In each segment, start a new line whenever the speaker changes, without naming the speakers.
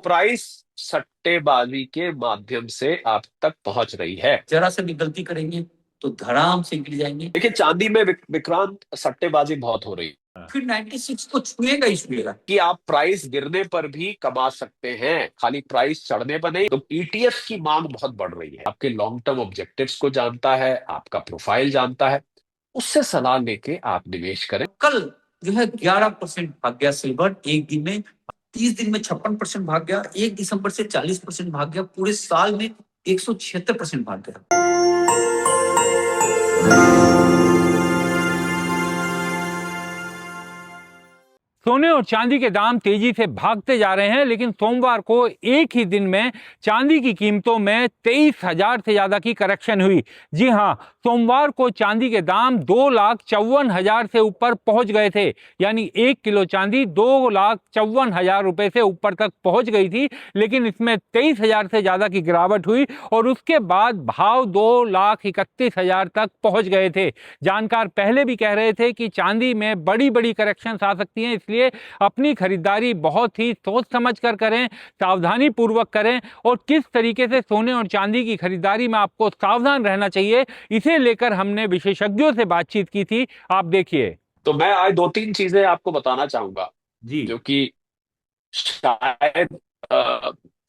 Price सट्टेबाजी के माध्यम से आप तक पहुंच रही है।
जरा सा भी गलती करेंगे तो धड़ाम से गिर जाएंगे।
देखिए, चांदी में विक्रांत सट्टेबाजी बहुत हो रही है।
फिर 96 को छुएगा ही छुएगा।
कि आप प्राइस गिरने पर भी कमा सकते हैं, खाली प्राइस चढ़ने पर नहीं। तो ईटीएफ की मांग बहुत बढ़ रही है, आपके लॉन्ग टर्म ऑब्जेक्टिव्स को जानता है, आपका प्रोफाइल जानता है, उससे सलाह लेके आप निवेश करें।
कल जो है 11% भाग गया सिल्वर एक दिन में, 30 दिन में 56% भाग गया, 1 दिसंबर से 40% भाग गया, पूरे साल में 176% भाग गया।
सोने और चांदी के दाम तेजी से भागते जा रहे हैं, लेकिन सोमवार को एक ही दिन में चांदी की कीमतों में 23,000 से ज्यादा की करेक्शन हुई। जी हां, सोमवार को चांदी के दाम 2,54,000 से ऊपर पहुंच गए थे। यानी 1 किलो चांदी 2,54,000 रुपए से ऊपर तक पहुंच गई थी, लेकिन इसमें 23,000 से ज्यादा की गिरावट हुई और उसके बाद भाव 2,31,000 तक पहुंच गए थे। जानकार पहले भी कह रहे थे कि चांदी में बड़ी बड़ी करेक्शन आ सकती हैं, इसलिए अपनी खरीदारी बहुत ही सोच समझ कर करें, सावधानी पूर्वक करें। और किस तरीके से सोने और चांदी की खरीदारी में आपको सावधान रहना चाहिए, इसे लेकर हमने विशेषज्ञों से बातचीत की थी। आप देखिए।
तो मैं आज दो तीन चीजें आपको बताना चाहूंगा
जी।
जो कि शायद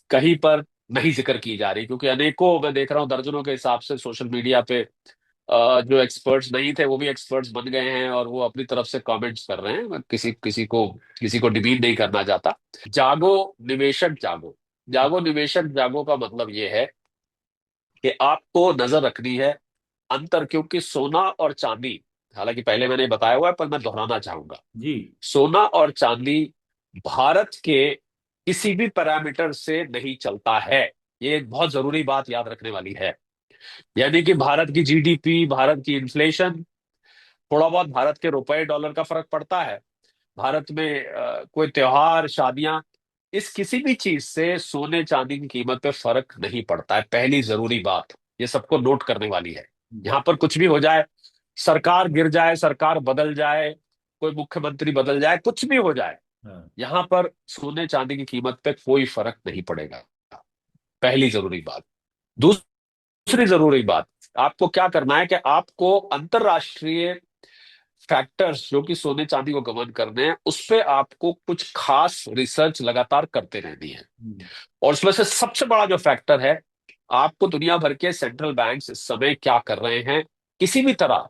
कहीं पर नहीं जिक्र की जा रही, क्योंकि अनेकों, मैं देख रहा हूं दर्जनों के हिसाब से सोशल मीडिया पे जो एक्सपर्ट्स नहीं थे वो भी एक्सपर्ट्स बन गए हैं और वो अपनी तरफ से कमेंट्स कर रहे हैं। मैं किसी को डिमीट नहीं करना चाहता। जागो निवेशक जागो। जागो निवेशक जागो का मतलब ये है कि आपको नजर रखनी है अंतर, क्योंकि सोना और चांदी, हालांकि पहले मैंने बताया हुआ है पर मैं दोहराना चाहूंगा।
जी।
सोना और चांदी भारत के किसी भी पैरामीटर से नहीं चलता है। ये एक बहुत जरूरी बात याद रखने वाली है। यानी कि भारत की जीडीपी, भारत की इन्फ्लेशन, थोड़ा बहुत भारत के रुपए डॉलर का फर्क पड़ता है, भारत में कोई त्योहार, शादियां, इस किसी भी चीज से सोने चांदी की कीमत पे फर्क नहीं पड़ता है। पहली जरूरी बात ये सबको नोट करने वाली है। यहाँ पर कुछ भी हो जाए, सरकार गिर जाए, सरकार बदल जाए, कोई मुख्यमंत्री बदल जाए, कुछ भी हो जाए,
हाँ।
यहाँ पर सोने चांदी की कीमत पे कोई फर्क नहीं पड़ेगा। पहली जरूरी बात। दूसरी जरूरी बात, आपको क्या करना है कि आपको अंतरराष्ट्रीय फैक्टर्स जो कि सोने चांदी को गवर्न करने हैं उस पे आपको कुछ खास रिसर्च लगातार करते रहनी है। और उसमें से सबसे बड़ा जो फैक्टर है, आपको दुनिया भर के सेंट्रल बैंक्स इस समय क्या कर रहे हैं, किसी भी तरह,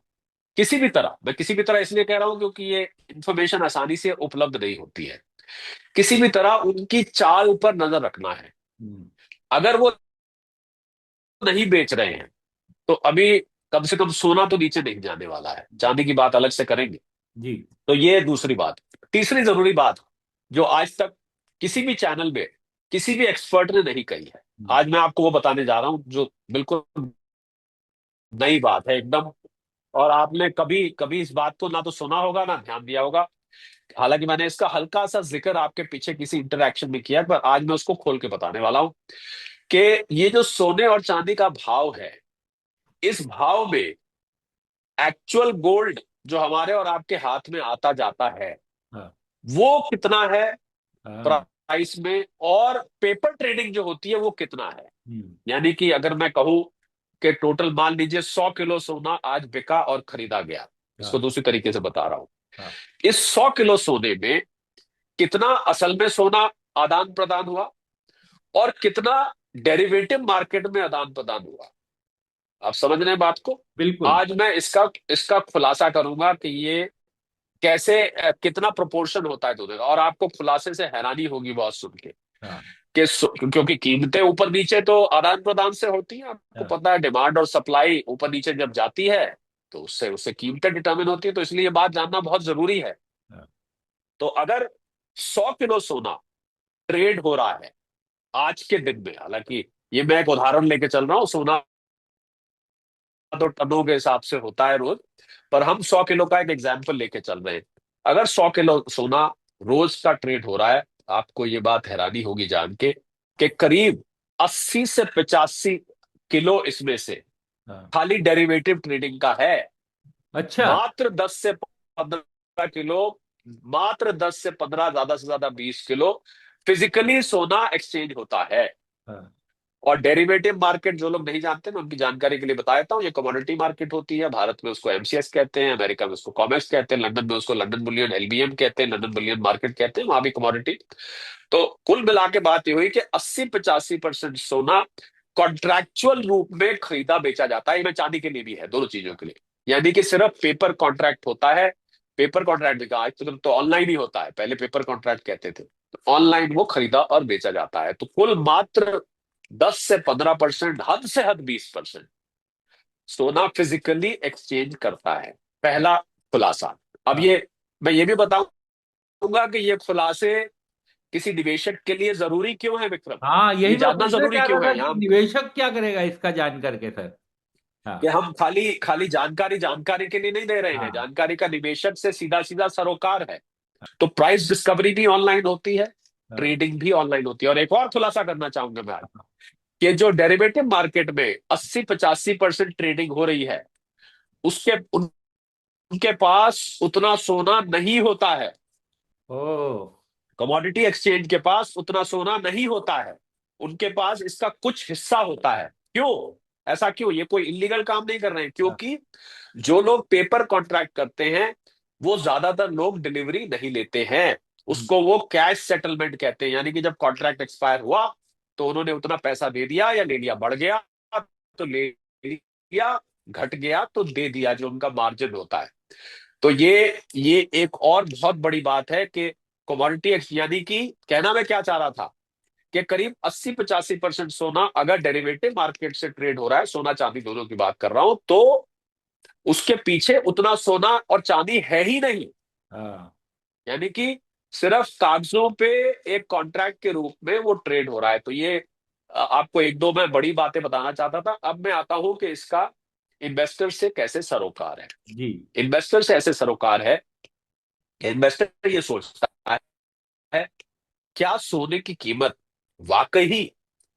किसी भी तरह, मैं किसी भी तरह इसलिए कह रहा हूं क्योंकि ये इंफॉर्मेशन आसानी से उपलब्ध नहीं होती है, किसी भी तरह उनकी चाल पर नजर रखना है। अगर वो नहीं बेच रहे हैं तो अभी कम से कम सोना तो नीचे नहीं जाने वाला है, चांदी की बात अलग से करेंगे।
जी।
तो ये दूसरी बात। तीसरी जरूरी बात जो आज तक किसी भी चैनल में किसी भी एक्सपर्ट ने नहीं कही है, आज मैं आपको वो बताने जा रहा हूं जो बिल्कुल नई बात है एकदम। और आपने कभी कभी इस बात को ना तो सुना होगा ना ध्यान दिया होगा। हालांकि मैंने इसका हल्का सा जिक्र आपके पीछे किसी इंटरेक्शन में किया, पर आज मैं उसको खोल के बताने वाला हूं कि ये जो सोने और चांदी का भाव है, इस भाव में एक्चुअल गोल्ड जो हमारे और आपके हाथ में आता जाता है
हाँ।
वो कितना है
हाँ।
प्राइस में, और पेपर ट्रेडिंग जो होती है वो कितना है। यानी कि अगर मैं कहूं कि टोटल मान लीजिए 100 किलो सोना आज बिका और खरीदा गया, इसको
हाँ।
दूसरी तरीके से बता रहा हूं,
हाँ।
इस 100 किलो सोने में कितना असल में सोना आदान प्रदान हुआ और कितना डेरिवेटिव मार्केट में आदान प्रदान हुआ। आप समझ रहे हैं बात को।
बिल्कुल।
आज मैं इसका इसका खुलासा करूंगा कि ये कैसे, कितना प्रोपोर्शन होता है दोनों का, और आपको खुलासे से हैरानी होगी बहुत सुन के
हाँ।
कि क्योंकि कीमतें ऊपर नीचे तो आदान प्रदान से होती हैं, आपको
हाँ।
पता है, डिमांड और सप्लाई ऊपर नीचे जब जाती है तो उससे उससे कीमतें डिटरमिन होती है। तो इसलिए ये बात जानना बहुत जरूरी है।
हाँ।
तो अगर 100 किलो सोना ट्रेड हो रहा है आज के दिन में, हालांकि ये मैं एक उदाहरण लेके चल रहा हूँ, सोना तो टनों के हिसाब से होता है रोज, पर हम 100 किलो का एक एग्जाम्पल लेके चल रहे हैं। अगर 100 किलो सोना रोज का ट्रेड हो रहा है, आपको ये बात हैरानी होगी जान के कि करीब 80 से 85 किलो इसमें से
हाँ।
खाली डेरिवेटिव ट्रेडिंग का है।
अच्छा।
मात्र 10 से 15 किलो, मात्र 10 से 15, ज्यादा से ज्यादा 20 किलो फिजिकली सोना एक्सचेंज होता है।
हाँ।
और डेरिवेटिव मार्केट जो लोग नहीं जानते, मैं उनकी जानकारी के लिए बता देता हूँ, ये कमोडिटी मार्केट होती है। भारत में उसको एमसीएक्स कहते हैं, अमेरिका में उसको कॉमेक्स कहते हैं, लंदन में उसको लंदन बुलियन एलबीएम कहते हैं, लंदन बुलियन मार्केट कहते हैं, वहां भी कमोडिटी। तो कुल मिला के बात ये हुई कि 80-85% सोना कॉन्ट्रैक्चुअल रूप में खरीदा बेचा जाता है। ये मैं चांदी के लिए भी है, दोनों चीजों के लिए। यानी कि सिर्फ पेपर कॉन्ट्रैक्ट होता है। पेपर कॉन्ट्रैक्ट भी कहा, आज तो ऑनलाइन ही होता है, पहले पेपर कॉन्ट्रैक्ट कहते थे। ऑनलाइन वो खरीदा और बेचा जाता है। तो कुल मात्र 10 से 15%, हद से हद 20% सोना फिजिकली एक्सचेंज करता है। पहला खुलासा। अब
हाँ।
ये मैं ये भी बताऊंगा कि ये खुलासे किसी निवेशक के लिए जरूरी क्यों है, विक्रम।
हाँ, यही
ये
मैं
जानना
पूछना
जरूरी
चाह रहा
क्यों
था
है
कि
यहाँ,
निवेशक क्या करेगा इसका जान करके सर।
कि
हाँ।
हम खाली खाली जानकारी के लिए नहीं दे रहे हैं।
हाँ।
जानकारी का निवेशक से सीधा सीधा सरोकार है। तो प्राइस डिस्कवरी भी ऑनलाइन होती है,
हाँ।
ट्रेडिंग भी ऑनलाइन होती है। और एक और खुलासा करना चाहूंगा मैं आज, कि जो डेरिवेटिव मार्केट में 80-85% ट्रेडिंग हो रही है, उसके उनके पास उतना सोना नहीं होता है।
ओ।
कमोडिटी एक्सचेंज के पास उतना सोना नहीं होता है। उनके पास इसका कुछ हिस्सा होता है। क्यों? ऐसा क्यों? ये कोई इलीगल काम नहीं कर रहे हैं,
हाँ।
क्योंकि जो लोग पेपर कॉन्ट्रैक्ट करते हैं वो ज्यादातर लोग डिलीवरी नहीं लेते हैं। उसको वो कैश सेटलमेंट कहते हैं। यानी कि जब कॉन्ट्रैक्ट एक्सपायर हुआ तो उन्होंने उतना पैसा दे दिया या ले लिया, बढ़ गया तो ले लिया, घट गया तो दे दिया, जो उनका मार्जिन होता है। तो ये एक और बहुत बड़ी बात है कि कमोडिटी, यानी कि कहना मैं क्या चाह रहा था, कि करीब 80-85% सोना अगर डेरिवेटिव मार्केट से ट्रेड हो रहा है, सोना चांदी दोनों की बात कर रहा हूं, तो उसके पीछे उतना सोना और चांदी है ही नहीं।
हाँ।
यानी कि सिर्फ कागजों पे एक कॉन्ट्रैक्ट के रूप में वो ट्रेड हो रहा है। तो ये आपको एक दो मैं बड़ी बातें बताना चाहता था। अब मैं आता हूं कि इसका इन्वेस्टर से कैसे सरोकार है।
जी।
इन्वेस्टर से ऐसे सरोकार है कि इन्वेस्टर ये सोचता है, क्या सोने की कीमत वाकई ही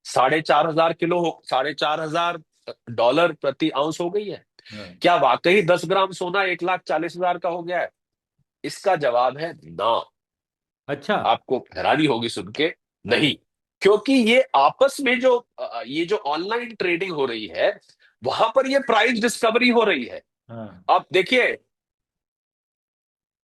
4,500 किलो हो, $4,500 प्रति आउंस हो गई है?
हाँ।
क्या वाकई 10 ग्राम सोना 1,40,000 का हो गया है? इसका जवाब है ना।
अच्छा।
आपको हैरानी होगी सुन के,
हाँ।
नहीं। क्योंकि ये आपस में जो ये जो ऑनलाइन ट्रेडिंग हो रही है, वहां पर ये प्राइस डिस्कवरी हो रही है।
हाँ।
अब देखिए,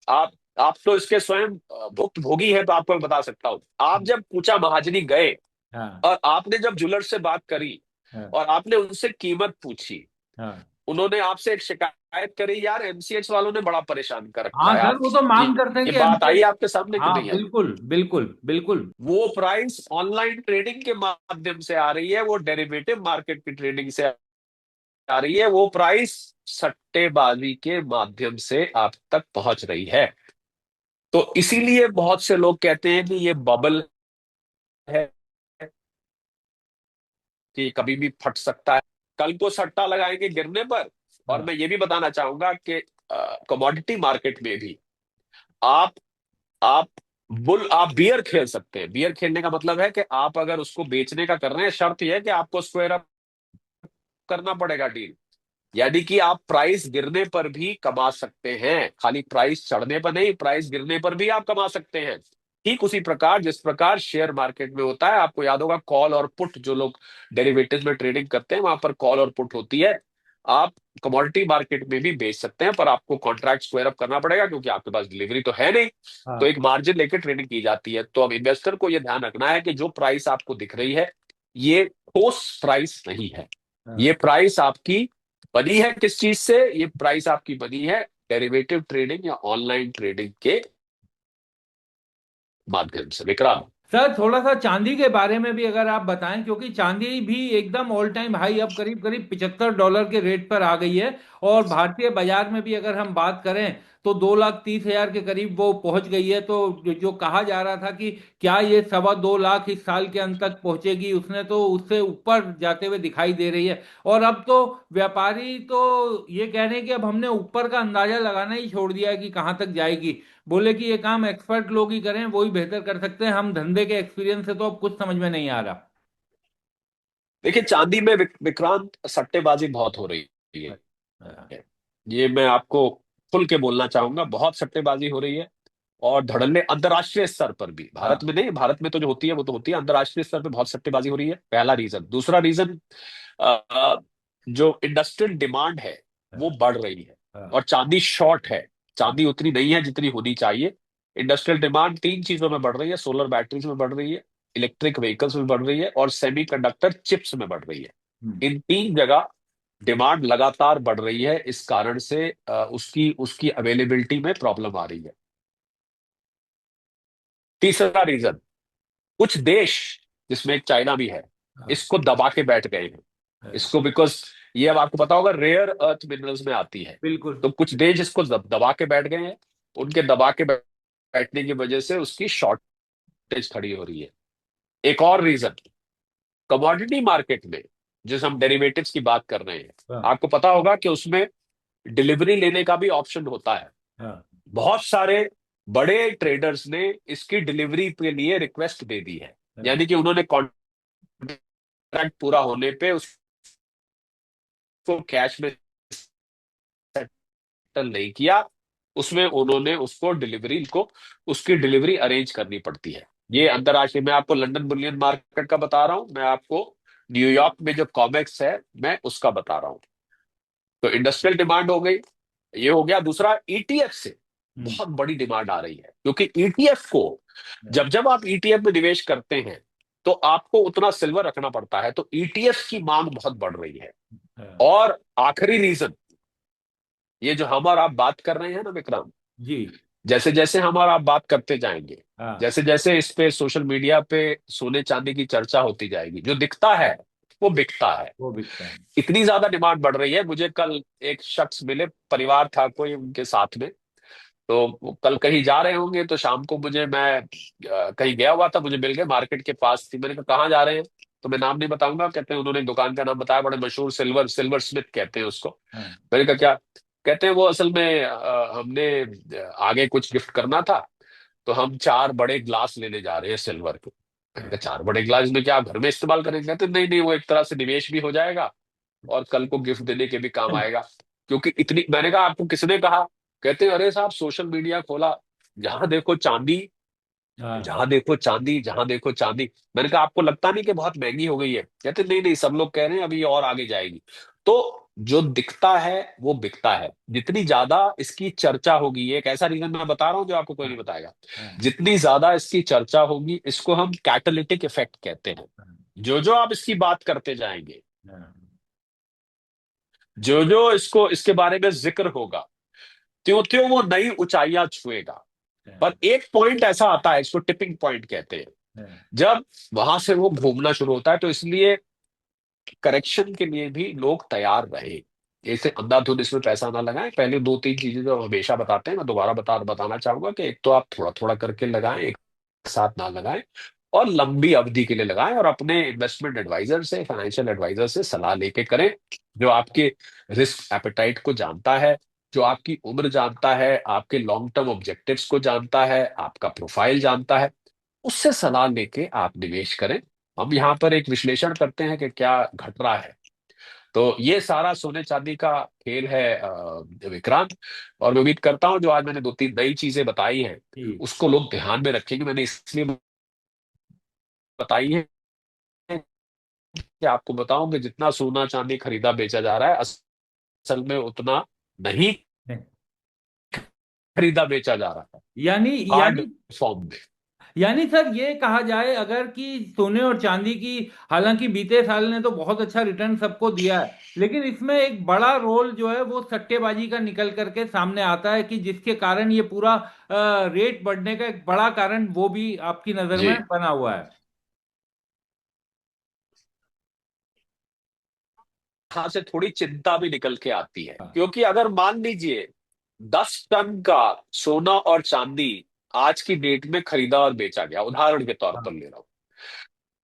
आप तो इसके स्वयं भुक्त भोगी है, तो आपको मैं बता सकता हूं। आप जब पूछा महाजनी गए
हाँ।
और आपने जब ज्वेलर से बात करी
हाँ।
और आपने उनसे कीमत पूछी,
हाँ।
उन्होंने आपसे एक शिकायत करी, यार एमसीएक्स वालों ने बड़ा परेशान कर रखा
हाँ
है।
सर,
आप
वो तो
ये
मांग करते हैं
ये
कि
बात
एमसीएक्स।
आई आपके सामने कि
हाँ,
नहीं आई?
बिल्कुल बिल्कुल बिल्कुल।
वो प्राइस ऑनलाइन ट्रेडिंग के माध्यम से आ रही है, वो डेरिवेटिव मार्केट की ट्रेडिंग से आ रही है, वो प्राइस सट्टेबाजी के माध्यम से आप तक पहुंच रही है। तो इसीलिए बहुत से लोग कहते हैं कि ये बबल है, कि कभी भी फट सकता है। कल को सट्टा लगाएंगे गिरने पर। और
हाँ।
मैं ये भी बताना चाहूंगा कि कमोडिटी मार्केट में भी आप आप आप बियर खेल सकते हैं। बियर खेलने का मतलब है कि आप अगर उसको बेचने का कर रहे हैं, शर्त यह है कि आपको स्क्वायर अप करना पड़ेगा डील। यानी कि आप प्राइस गिरने पर भी कमा सकते हैं, खाली प्राइस चढ़ने पर नहीं, प्राइस गिरने पर भी आप कमा सकते हैं। ठीक उसी प्रकार जिस प्रकार शेयर मार्केट में होता है। आपको याद होगा कॉल और पुट, जो लोग डेरिवेटिव में ट्रेडिंग करते हैं वहां पर कॉल और पुट होती है। आप कमोडिटी मार्केट में भी बेच सकते हैं, पर आपको कॉन्ट्रैक्ट स्क्वायर अप करना पड़ेगा, क्योंकि आपके पास डिलीवरी तो है नहीं। तो
हाँ।
एक मार्जिन लेकर ट्रेडिंग की जाती है। तो अब इन्वेस्टर को यह ध्यान रखना है कि जो प्राइस आपको दिख रही है, ये ठोस प्राइस नहीं है।
हाँ।
ये प्राइस आपकी बनी है किस चीज से? ये प्राइस आपकी बनी है डेरिवेटिव ट्रेडिंग या ऑनलाइन ट्रेडिंग के माध्यम से, विक्रांत।
सर, थोड़ा सा चांदी के बारे में भी अगर आप बताएं, क्योंकि चांदी भी एकदम ऑल टाइम हाई, अब करीब करीब $75 के रेट पर आ गई है। और भारतीय बाजार में भी अगर हम बात करें तो 2,30,000 के करीब वो पहुंच गई है। तो जो कहा जा रहा था कि क्या ये 2.25 लाख इस साल के अंत तक पहुंचेगी, उसने तो उससे ऊपर जाते हुए दिखाई दे रही है। और अब तो व्यापारी तो ये कह रहे हैं कि अब हमने ऊपर का अंदाजा लगाना ही छोड़ दिया है कि कहाँ तक जाएगी। बोले कि ये काम एक्सपर्ट लोग ही करें, वो ही बेहतर कर सकते हैं, हम धंधे के एक्सपीरियंस से तो अब कुछ समझ में नहीं आ रहा।
देखिए, चांदी में विक्रांत सट्टेबाजी बहुत हो रही
अच्छा।
है। ये मैं आपको खुल के बोलना चाहूंगा, बहुत सट्टेबाजी हो रही है। और धड़ल्ले अंतर्राष्ट्रीय स्तर पर भी,
हाँ,
भारत में नहीं, भारत में तो जो होती है वो तो होती है, अंतर्राष्ट्रीय स्तर पर बहुत सट्टेबाजी हो रही है, पहला रीजन। दूसरा रीजन, जो इंडस्ट्रियल डिमांड है वो बढ़ रही है,
हाँ,
और चांदी शॉर्ट है, चांदी उतनी नहीं है जितनी होनी चाहिए। इंडस्ट्रियल डिमांड तीन चीजों में बढ़ रही है, सोलर बैटरीज में बढ़ रही है, इलेक्ट्रिक व्हीकल्स में बढ़ रही है, और सेमीकंडक्टर चिप्स में बढ़ रही है।
हम्म,
इन तीन जगह डिमांड लगातार बढ़ रही है, इस कारण से उसकी उसकी अवेलेबिलिटी में प्रॉब्लम आ रही है। तीसरा रीजन, कुछ देश, जिसमें एक चाइना भी है,
हाँ,
इसको दबा के बैठ गए हैं,
हाँ,
इसको, बिकॉज ये अब आपको पता होगा रेयर अर्थ मिनरल्स में आती है।
बिल्कुल।
तो कुछ देश इसको दबा के बैठ गए हैं, उनके दबा के बैठने की वजह से उसकी शॉर्टेज खड़ी हो रही है। एक और रीजन, कमोडिटी मार्केट में जिस हम डेरिवेटिव्स की बात कर रहे हैं,
हाँ,
आपको पता होगा कि उसमें डिलीवरी लेने का भी ऑप्शन होता है।
हाँ,
बहुत सारे बड़े ट्रेडर्स ने इसकी डिलीवरी के लिए रिक्वेस्ट दे दी है,
हाँ,
यानी कि उन्होंने कॉन्ट्रैक्ट पूरा होने पे उसको कैश में सेटल नहीं किया, उसमें उन्होंने उसको डिलीवरी को उसकी डिलीवरी अरेंज करनी पड़ती है। ये अंतरराष्ट्रीय, मैं आपको लंदन बुलियन मार्केट का बता रहा हूं, मैं आपको न्यूयॉर्क में जो कॉमेक्स है मैं उसका बता रहा हूं। तो इंडस्ट्रियल डिमांड हो गई, ये हो गया। दूसरा, ईटीएफ से
हम्म,
बहुत बड़ी डिमांड आ रही है, क्योंकि ईटीएफ को,
हाँ,
जब जब आप ईटीएफ में निवेश करते हैं तो आपको उतना सिल्वर रखना पड़ता है, तो ईटीएफ की मांग बहुत बढ़ रही है।
हाँ,
और आखिरी रीजन, ये जो हम और आप बात कर रहे हैं ना विक्रांत,
जी,
जैसे जैसे हम और आप बात करते जाएंगे,
हाँ,
जैसे जैसे इस पे सोशल मीडिया पे सोने चांदी की चर्चा होती जाएगी, जो दिखता है वो बिकता है।
वो बिकता है।
इतनी ज्यादा डिमांड बढ़ रही है। मुझे कल एक शख्स मिले, परिवार था कोई उनके साथ में, तो वो कल कहीं जा रहे होंगे, तो शाम को मुझे, मैं कहीं गया हुआ था, मुझे मिल गए, मार्केट के पास थी। मैंने कहा कहाँ जा रहे हैं, तो मैं नाम नहीं बताऊंगा। कहते हैं, उन्होंने एक दुकान का नाम बताया, बड़े मशहूर, सिल्वर सिल्वर स्मिथ कहते हैं उसको।
हाँ,
मैंने कहा क्या? कहते हैं वो असल में हमने आगे कुछ गिफ्ट करना था, तो हम चार बड़े ग्लास लेने जा रहे हैं सिल्वर के। मैंने
हाँ,
कहा चार बड़े ग्लास में क्या आप घर में इस्तेमाल करेंगे? कहते नहीं नहीं, वो एक तरह से निवेश भी हो जाएगा और कल को गिफ्ट देने के भी काम आएगा। क्योंकि इतनी, मैंने कहा आपको किसने कहा? कहते अरे साहब, सोशल मीडिया खोला, जहां देखो चांदी,
हाँ,
जहां देखो चांदी, जहां देखो चांदी। मैंने कहा आपको लगता नहीं कि बहुत महंगी हो गई है? कहते नहीं नहीं, सब लोग कह रहे हैं अभी और आगे जाएगी। तो जो दिखता है वो बिकता है। जितनी ज्यादा इसकी चर्चा होगी, ये एक ऐसा रीजन मैं बता रहा हूं जो आपको कोई
हाँ,
नहीं बताएगा,
हाँ,
जितनी ज्यादा इसकी चर्चा होगी, इसको हम कैटालिटिक इफेक्ट कहते हैं। जो जो आप इसकी बात करते जाएंगे,
हाँ,
जो जो इसको, इसके बारे में जिक्र होगा, त्यों त्यों वो नई ऊंचाइयां छुएगा। पर एक पॉइंट ऐसा आता है, इसको टिपिंग पॉइंट कहते हैं,
हाँ,
जब वहां से वो घूमना शुरू होता है। तो इसलिए करेक्शन के लिए भी लोग तैयार रहे, जैसे अंधाधुंध इसमें पैसा ना लगाएं। पहले दो तीन चीजें जो हम हमेशा बताते हैं, मैं दोबारा बताना चाहूंगा कि एक तो आप थोड़ा थोड़ा करके लगाएं, एक साथ ना लगाएं, और लंबी अवधि के लिए लगाएं, और अपने इन्वेस्टमेंट एडवाइजर से, फाइनेंशियल एडवाइजर से सलाह लेके करें, जो आपके रिस्क एपेटाइट को जानता है, जो आपकी उम्र जानता है, आपके लॉन्ग टर्म ऑब्जेक्टिव्स को जानता है, आपका प्रोफाइल जानता है, उससे सलाह लेके आप निवेश करें। हम यहाँ पर एक विश्लेषण करते हैं कि क्या घट रहा है। तो ये सारा सोने चांदी का खेल है विक्रांत। और मैं उम्मीद करता हूं जो आज मैंने दो तीन नई चीजें बताई हैं,
ठीक,
उसको लोग ध्यान में रखेंगे। मैंने इसलिए बताई है कि आपको बताऊं कि जितना सोना चांदी खरीदा बेचा जा रहा है, असल में उतना नहीं खरीदा बेचा जा रहा है,
यानी
हार्ड
यानी
फॉर्म में।
यानी सर ये कहा जाए अगर कि सोने और चांदी की, हालांकि बीते साल ने तो बहुत अच्छा रिटर्न सबको दिया है, लेकिन इसमें एक बड़ा रोल जो है वो सट्टेबाजी का निकल करके सामने आता है, कि जिसके कारण ये पूरा रेट बढ़ने का एक बड़ा कारण वो भी आपकी नजर
जी,
में बना हुआ है।
यहां से थोड़ी चिंता भी निकल के आती है,
हाँ,
क्योंकि अगर मान लीजिए 10 टन का सोना और चांदी आज की डेट में खरीदा और बेचा गया, उदाहरण के तौर पर
हाँ,
ले रहा हूं,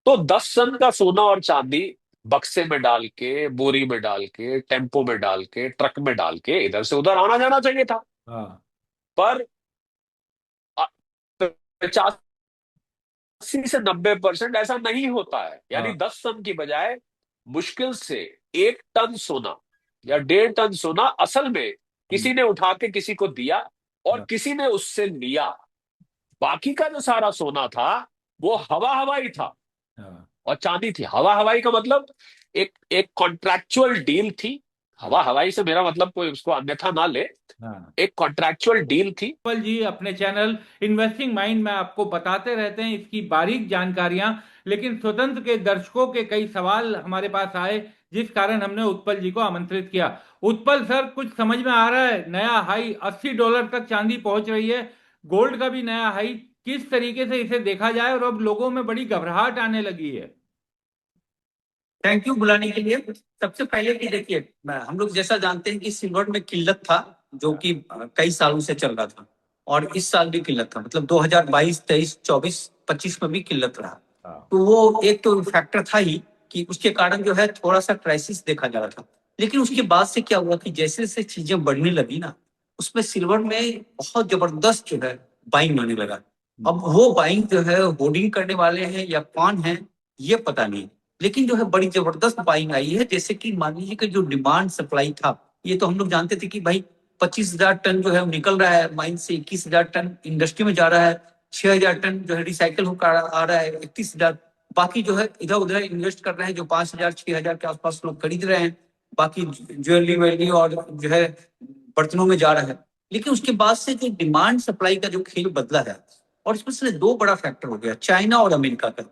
तो 10 टन का सोना और चांदी बक्से में डाल के, बोरी में डाल के, टेम्पो में डाल के, ट्रक में डाल के इधर से उधर आना जाना चाहिए था।
हाँ,
पर 85 से 90% ऐसा नहीं होता है। यानी
हाँ,
10 टन की बजाय मुश्किल से 1 टन सोना या 1.5 टन सोना असल में
हम्म,
किसी ने उठा के किसी को दिया, और
हाँ,
किसी ने उससे लिया। बाकी का जो सारा सोना था वो हवा हवाई था
हाँ।
और चांदी थी। हवा हवाई का मतलब एक एक कॉन्ट्रैक्चुअल डील थी। हवा हवाई से मेरा मतलब कोई उसको अन्यथा ना ले,
हाँ।
एक कॉन्ट्रैक्चुअल डील थी।
पल जी अपने चैनल इन्वेस्टिंग माइंड में आपको बताते रहते हैं इसकी बारीक जानकारियां, लेकिन स्वतंत्र के दर्शकों के कई सवाल हमारे पास आए, जिस कारण हमने उत्पल जी को आमंत्रित किया। उत्पल सर, कुछ समझ में आ रहा है? नया हाई $80 तक चांदी पहुंच रही है, गोल्ड का भी नया हाई। किस तरीके से इसे देखा जाए, और अब लोगों में बड़ी घबराहट आने लगी है।
थैंक यू बुलाने के लिए। सबसे पहले कि देखिए, हम लोग जैसा जानते हैं कि सिल्वर में किल्लत था, जो कि कई सालों से चल रहा था, और इस साल भी किल्लत था। मतलब 2022, 23, 24, 25 में भी किल्लत रहा। तो वो एक तो फैक्टर था ही कि उसके कारण जो है थोड़ा सा क्राइसिस देखा जा रहा था। लेकिन उसके बाद से क्या हुआ कि जैसे जैसे चीजें बढ़ने लगी ना, उसमें सिल्वर में बहुत जबरदस्त जो है बाइंग आने लगा। अब वो बाइंग जो है होर्डिंग करने वाले हैं या कौन है ये पता नहीं, लेकिन जो है बड़ी जबरदस्त बाइंग आई है। जैसे कि मान लीजिए कि जो डिमांड सप्लाई था, ये तो हम लोग जानते थे कि भाई 25,000 टन जो है निकल रहा है माइन से, 21,000 टन इंडस्ट्री में जा रहा है, 6,000 टन जो है रिसाइकल होकर आ रहा है, 31,000 बाकी जो है इधर उधर इन्वेस्ट कर रहे हैं, जो 5,000 6,000 के आसपास लोग खरीद रहे हैं, बाकी ज्वेलरी वेलरी और जो है बर्तनों में जा रहा है। लेकिन उसके बाद से जो डिमांड सप्लाई का जो खेल बदला है, और इसमें से दो बड़ा फैक्टर हो गया, चाइना और अमेरिका का।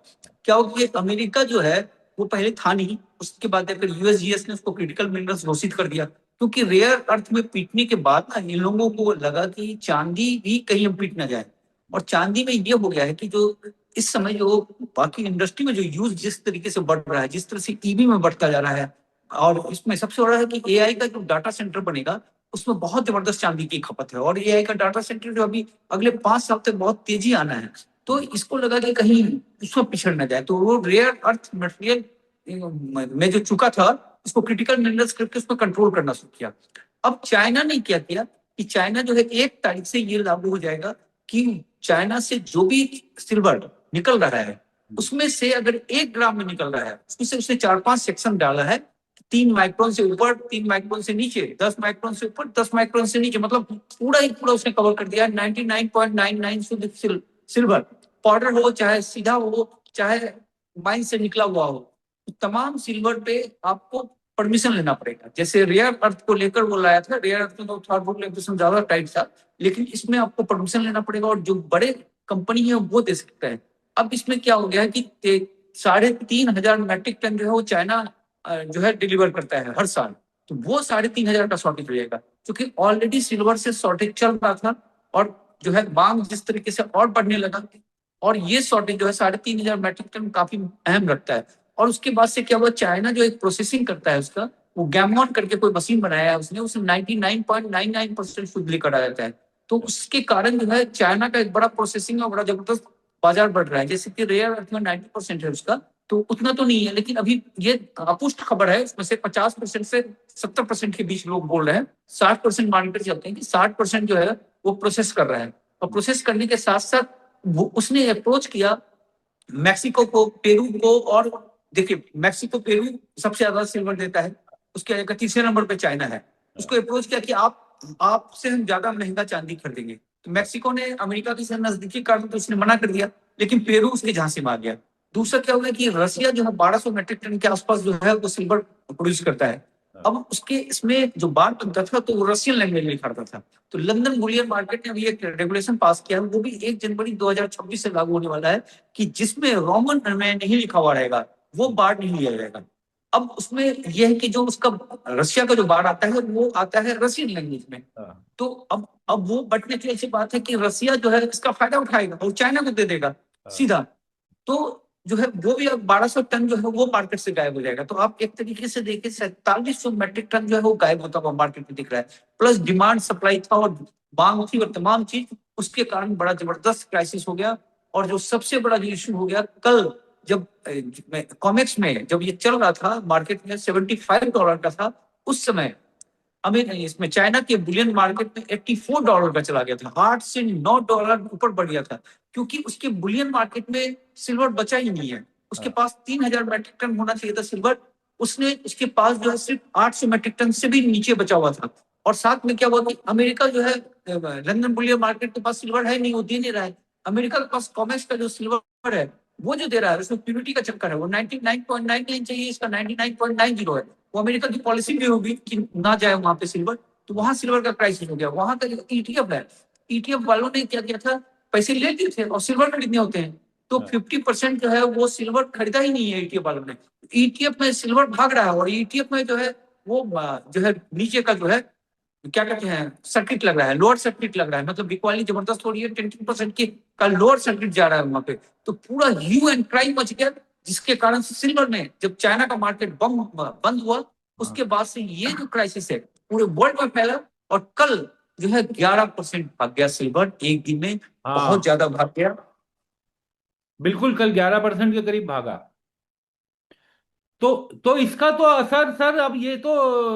क्या हो गया, अमेरिका जो है वो पहले था नहीं, उसके बाद फिर यूएसजीएस ने उसको क्रिटिकल मिनरल्स घोषित कर दिया, क्योंकि रेयर अर्थ में पीटने के बाद ना इन लोगों को लगा कि चांदी भी कहीं हम पीट ना जाए। और चांदी में ये हो गया है कि जो इस समय जो बाकी इंडस्ट्री में जो यूज जिस तरीके से बढ़ रहा है, जिस तरह से ईवी में बढ़ता जा रहा है, और इसमें सबसे बड़ा है कि एआई का जो डाटा सेंटर बनेगा, उसमें बहुत जबरदस्त चांदी की खपत है। और एआई का डाटा सेंटर जो अभी अगले 5 साल तक बहुत तेजी आना है, तो इसको लगा कि कहीं उसमें पिछड़ ना जाए, तो वो रेयर अर्थ मटेरियल में जो चुका था उसको क्रिटिकल मिनरल्स करके उसमें कंट्रोल करना शुरू किया। अब चाइना ने क्या किया कि चाइना जो है 1 तारीख से ये लागू हो जाएगा कि चाइना से जो भी सिल्वर निकल रहा है, उसमें से अगर 1 ग्राम में निकल रहा है, उसमें उसने 4-5 सेक्शन डाला है। 3 माइक्रोन से ऊपर, 3 माइक्रोन से नीचे, 10 माइक्रोन से ऊपर, 10 माइक्रोन से नीचे, मतलब पूरा ही पूरा उसने कवर कर दिया। 99.99 शुद्ध सिल्वर, पाउडर हो चाहे सीधा हो चाहे माइन से निकला हुआ हो, तमाम सिल्वर पे आपको परमिशन लेना पड़ेगा। जैसे रेयर अर्थ को लेकर वो लाया था, रेयर अर्थ में तो थर्ड रेगुलेशन ज्यादा टाइट था, लेकिन इसमें आपको परमिशन लेना पड़ेगा, और जो बड़े कंपनी है वो दे सकते हैं। अब इसमें क्या हो गया है कि 3,500 मैट्रिक टन जो है वो चाइना जो है डिलीवर करता है हर साल, तो वो 3,500 का शॉर्टेज हो जाएगा, क्योंकि ऑलरेडी सिल्वर से शॉर्टेज चल रहा था, और जो है मांग जिस तरीके से और बढ़ने लगा, और ये शॉर्टेज जो है 3,500 मैट्रिक टन काफी अहम रखता है। और उसके बाद से क्या हुआ, चाइना जो एक प्रोसेसिंग करता है उसका, वो गैमॉन करके कोई मशीन बनाया है उसने, उसमें 99.99% शुद्ध लेकर आ जाता है। तो उसके कारण जो है चाइना का एक बड़ा प्रोसेसिंग और बड़ा जबरदस्त बाजार बढ़ रहा है। जैसे कि रेयर अर्थ में 90% है उसका, तो उतना तो नहीं है, लेकिन अभी ये अपुष्ट खबर है, उसमें से 50% से 70% के बीच लोग बोल रहे हैं। 60% मानकर चलते हैं कि 60% जो है वो प्रोसेस कर रहा है, और प्रोसेस करने के साथ साथ वो उसने अप्रोच किया मैक्सिको को, पेरू को, और देखिए मैक्सिको पेरू सबसे ज्यादा सिल्वर देता है, उसके आगे तीसरे नंबर पे चाइना है। उसको अप्रोच किया कि आपसे हम ज्यादा महंगा चांदी खरीदेंगे, तो मैक्सिको ने अमेरिका के साथ नजदीकी कारण तो उसने मना कर दिया, लेकिन पेरू उसके झांसे में आ गया। दूसरा क्या हुआ कि रसिया जो है 1,200 मैट्रिक टन के आसपास जो है वो सिल्वर प्रोड्यूस करता है। अब उसके इसमें जो बात बनता था तो वो रशियन लैंग्वेज में लिखा था। तो लंदन बुलियन मार्केट ने अभी एक रेगुलेशन पास किया है, वो भी 1 जनवरी 2026 से लागू होने वाला है, कि जिसमें रोमन में नहीं लिखा हुआ रहेगा वो बार नहीं लिया जाएगा। अब उसमें यह है कि जो उसका रशिया का जो बार आता है वो आता है रशियन लैंग्वेज में। तो अब वो बटने की ऐसी बात है कि रसिया जो है इसका फायदा उठाएगा और चाइना को दे देगा सीधा। तो जो है वो भी अब 1,200 टन जो है वो मार्केट से गायब हो जाएगा। तो आप एक तरीके से देखिए 4,700 मैट्रिक टन जो है वो गायब होता हुआ मार्केट में दिख रहा है। प्लस डिमांड सप्लाई था और मांग थी और तमाम चीज, उसके कारण बड़ा जबरदस्त क्राइसिस हो गया। और जो सबसे बड़ा जो इश्यू हो गया, कल जब कॉमेक्स में जब ये चल रहा था मार्केट में $75 का था, उस समय इसमें चाइना के बुलियन मार्केट में $84 का चला गया था, $8 से $9 ऊपर बढ़ गया था, क्योंकि उसके बुलियन मार्केट में सिल्वर बचा ही नहीं है। उसके पास 3,000 मैट्रिक टन होना चाहिए था सिल्वर, उसने उसके पास जो है सिर्फ 800 मैट्रिक टन से भी नीचे बचा हुआ था। और साथ में क्या हुआ कि अमेरिका जो है लंदन बुलियन मार्केट के पास सिल्वर है नहीं, वो दे नहीं रहा है, अमेरिका के पास कॉमेक्स का जो सिल्वर है वो जो दे रहा है उसमें प्यूरिटी का चक्कर है, वो 99.99 चाहिए, इसका 99.90 है। वो अमेरिका की पॉलिसी भी होगी कि ना जाए वहां पे सिल्वर, तो वहां सिल्वर का क्राइसिस हो गया। वहां का जो ईटीएफ है, ईटीएफ वालों ने क्या किया था, पैसे ले लिए थे और सिल्वर खरीदने होते हैं, तो 50% जो है वो सिल्वर खरीदा ही नहीं है ईटीएफ वालों ने। ईटीएफ में सिल्वर भाग रहा है और ईटीएफ में जो है वो जो है नीचे का जो है क्या कहते हैं सर्किट लग रहा है, लोअर सर्किट लग रहा है, मतलब बिकवाली जबरदस्त हो रही है, 10% की का लोअर सर्किट जा रहा है वहां पे। तो पूरा ह्यू एंड क्राई मच गया, जिसके कारण सिल्वर में जब चाइना का मार्केट बंद हुआ उसके बाद से ये जो क्राइसिस है पूरे वर्ल्ड में फैला, और कल जो है 11% भाग गया सिल्वर एक दिन में, बहुत ज्यादा भाग गया।
बिल्कुल, कल 11% के करीब भागा। तो इसका तो असर सर अब ये तो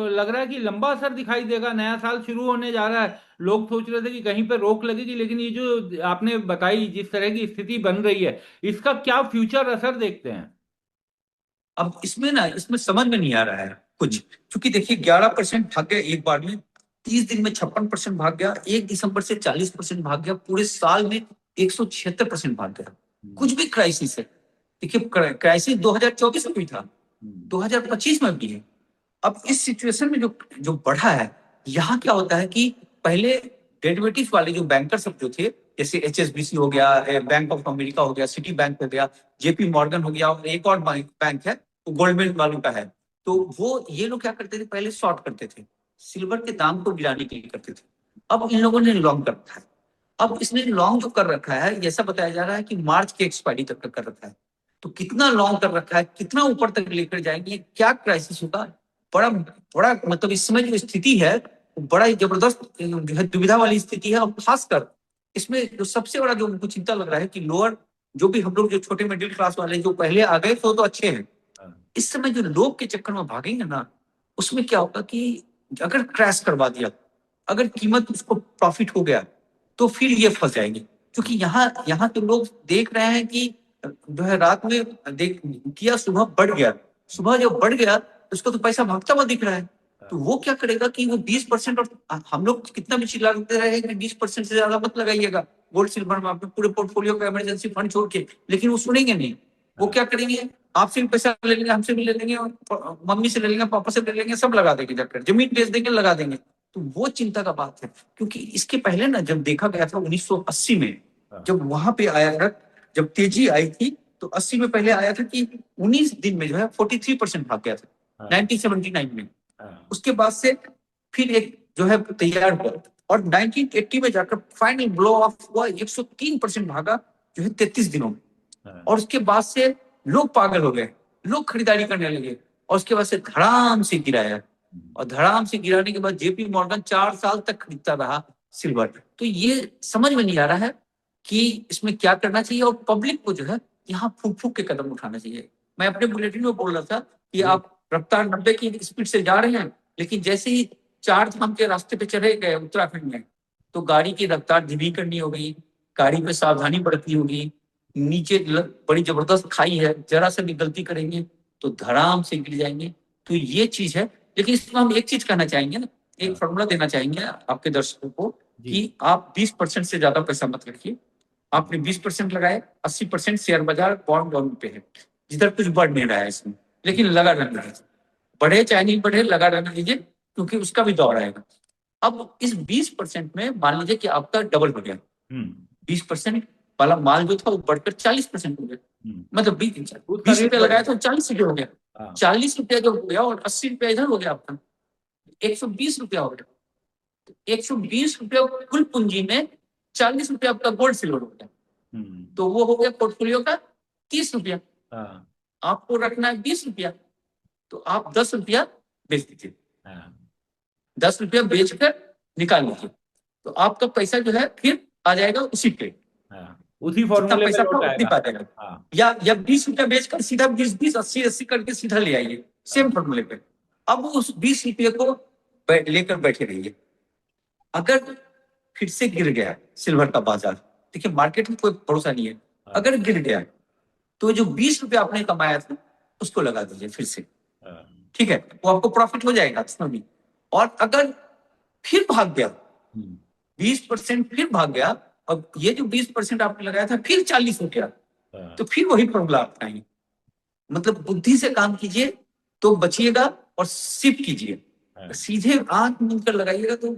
लग रहा है कि लंबा असर दिखाई देगा। नया साल शुरू होने जा रहा है, लोग सोच रहे थे कि कहीं पे रोक लगेगी, लेकिन ये जो आपने बताई जिस तरह की स्थिति बन रही है, इसका क्या फ्यूचर असर देखते हैं?
अब इसमें समझ में नहीं आ रहा है कुछ, क्योंकि देखिए 11% भाग गया एक बार में, 30 दिन में 56% भाग गया, 1 दिसंबर से 40% भाग गया, पूरे साल में 176% भाग गया। कुछ भी क्राइसिस है, देखिए क्राइसिस 2024 में भी था, 2025 में भी है। अब इस सिचुएशन में जो जो बढ़ा है, यहाँ क्या होता है कि पहले डेरिवेटिव्स वाले जो बैंकर सब जो थे, जैसे एचएसबीसी हो गया, बैंक ऑफ अमेरिका हो गया, सिटी बैंक हो गया, जेपी मॉर्गन हो गया, और एक और बैंक है वो गोल्डमैन वालों का है, तो वो ये लोग क्या करते थे, पहले शॉर्ट करते थे, सिल्वर के दाम को गिराने के लिए करते थे। अब इन लोगों ने लॉन्ग कर रखा है। अब इसने लॉन्ग जो कर रखा है, ऐसा बताया जा रहा है कि मार्च के एक्सपायरी तक का कर रखा है। तो कितना लॉन्ग कर रखा है, कितना ऊपर तक लेकर जाएंगे, क्या क्राइसिस होगा, बड़ा बड़ा मतलब इस समय जो स्थिति है बड़ा ही जबरदस्त दुविधा वाली स्थिति है। और खासकर इसमें जो सबसे बड़ा जो उनको चिंता लग रहा है कि लोअर जो भी हम लोग जो छोटे मिडिल क्लास वाले जो पहले आ गए तो अच्छे हैं, इस समय जो लोग के चक्कर में भागेंगे ना, उसमें क्या होगा कि अगर क्रैश करवा दिया, अगर कीमत उसको प्रॉफिट हो गया, तो फिर ये फंस जाएंगे। क्योंकि यहाँ तो लोग देख रहे हैं कि जो है रात में देख किया, सुबह बढ़ गया, सुबह जब बढ़ गया उसको तो पैसा भागता हुआ दिख रहा है, तो वो क्या करेगा कि वो 20%, और हम लोग कितना भी चिल्लाते रहे कि 20% से ज्यादा मत लगाइएगा गोल्ड सिल्वर में, अपने पूरे पोर्टफोलियो का इमरजेंसी फंड छोड़ के, लेकिन वो सुनेंगे नहीं। वो क्या करेंगे, आपसे भी पैसा ले लेंगे, हमसे भी ले लेंगे, मम्मी से ले लेंगे, पापा से ले लेंगे, सब लगा देंगे, जाकर जमीन बेच देंगे, लगा देंगे। तो वो चिंता का बात है, क्योंकि इसके पहले ना जब देखा गया था 1980 में, जब वहां पे आया था, जब तेजी आई थी, तो 80 में पहले आया था कि 19 दिन में जो है 43% भाग गया था 1979 में। उसके बाद से फिर एक जो है तैयार हुआ, और 1980 में जाकर फाइनल ब्लो ऑफ हुआ, 103% भागा जो है 33 दिनों में। और उसके बाद से लोग पागल हो गए, लोग खरीदारी करने लगे, और उसके बाद से धड़ाम से गिराया, और धड़ाम से गिराने के बाद जेपी मॉर्गन 4 साल तक खरीदता रहा सिल्वर। तो ये समझ में नहीं आ रहा है कि इसमें क्या करना चाहिए, और पब्लिक को जो है यहाँ फूक फूक के कदम उठाना चाहिए। मैं अपने बुलेटिन में बोल रहा था कि आप रफ्तार 90 की स्पीड से जा रहे हैं, लेकिन जैसे ही 4 धाम के रास्ते पे चले गए उत्तराखंड में, तो गाड़ी की रफ्तार धीमी करनी होगी, गाड़ी में सावधानी बरतनी होगी, नीचे बड़ी जबरदस्त खाई है, जरा सा भी गलती करेंगे तो धड़ाम से गिर जाएंगे। तो ये चीज है, लेकिन इसमें हम एक चीज कहना चाहेंगे ना, एक फॉर्मूला देना चाहेंगे आपके दर्शकों को कि आप 20% से ज्यादा पैसा मत रखिए। आपने 20% लगाए, 80% शेयर बाजार बॉन्ड पे है, जिधर कुछ बढ़ नहीं रहा है इसमें, लेकिन लगा रहना है, बढ़े चाहे नहीं बढ़े लगा रहना लीजिए, क्योंकि उसका भी दौर आएगा। अब इस 20% में मान लीजिए कि आपका डबल हो गया, 20% वाला माल जो था वो बढ़कर 40% हो गया, मतलब 20 रुपया लगाया तो 40 रुपया हो गया, 40 रुपया जो हो गया, और 80 रुपया इधर हो गया आपका, 120 रुपया हो गया। 120 रुपया कुल पूंजी में 40 रुपया आपका गोल्ड सिल्वर हो गया, तो वो हो गया पोर्टफोलियो का 30 रुपया। आपको रखना है 20 रुपया, तो आप 10 रुपया बेच दीजिए, 10 रुपया बेचकर निकाल लीजिए, तो आपका पैसा जो है फिर आ जाएगा उसी पे,
उसी फॉर्मूले
पैसा
पे लौट
आएगा। या 20 रुपया बेचकर सीधा 20 80 करके सीधा ले आइए, सेम फॉर्मूले पे। अब उस 20 रुपये को लेकर बैठे रहिए। अगर फिर से गिर गया सिल्वर का बाजार, देखिए मार्केट में कोई भरोसा नहीं है, अगर गिर गया तो जो 20 रुपया आपने कमाया था उसको लगा दीजिए फिर से, ठीक है, वो आपको प्रॉफिट हो जाएगा उसमें भी। और अगर फिर भाग गया 20% फिर भाग गया, और ये जो 20% आपने लगाया था फिर 40 हो गया, तो फिर वही प्रॉब्लम आप आएंगे। मतलब बुद्धि से काम कीजिए तो बचिएगा, और सिप कीजिए। सीधे आंख मूंद कर लगाइएगा तो